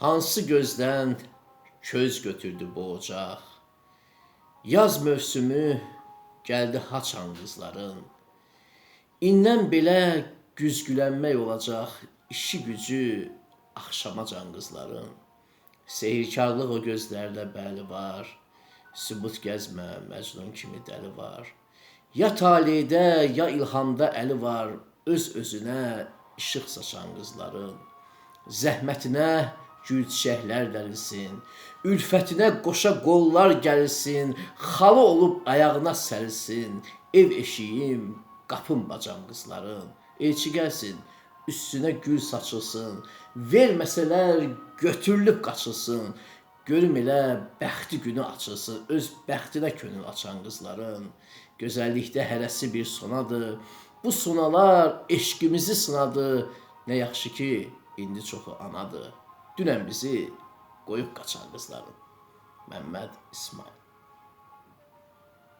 Hansı gözdən köz götürdü bu ocaq? Yaz mövsümü gəldi haçan qızların. İndən belə güzgülənmək olacaq, işi gücü axşamacan qızların. Sehirkarlıq o gözlərdə bəli var, sübut gəzmə Məcnun kimi dəli var. Ya taledə, ya ilhamda əli var, öz-özünə işıq saçan qızların. Zəhmətinə gül çiçəklər dərilsin, ülfətinə qoşa qollar gəlsin, xalı olub ayağına sərilsin, ev eşiyim, qapım bacan qızların. Elçi gəlsin, üstünə gül saçılsın, verməsələr götürülüb qaçılsın, görüm elə bəxti günü açılsın, öz bəxtinə könül açan qızların. Gözəllikdə hərəsi bir sonadır, bu sonalar eşqimizi sınadı, nə yaxşı ki, indi çoxu anadır. Dünən bizi qoyub qaçan qızların. Məmməd İsmail.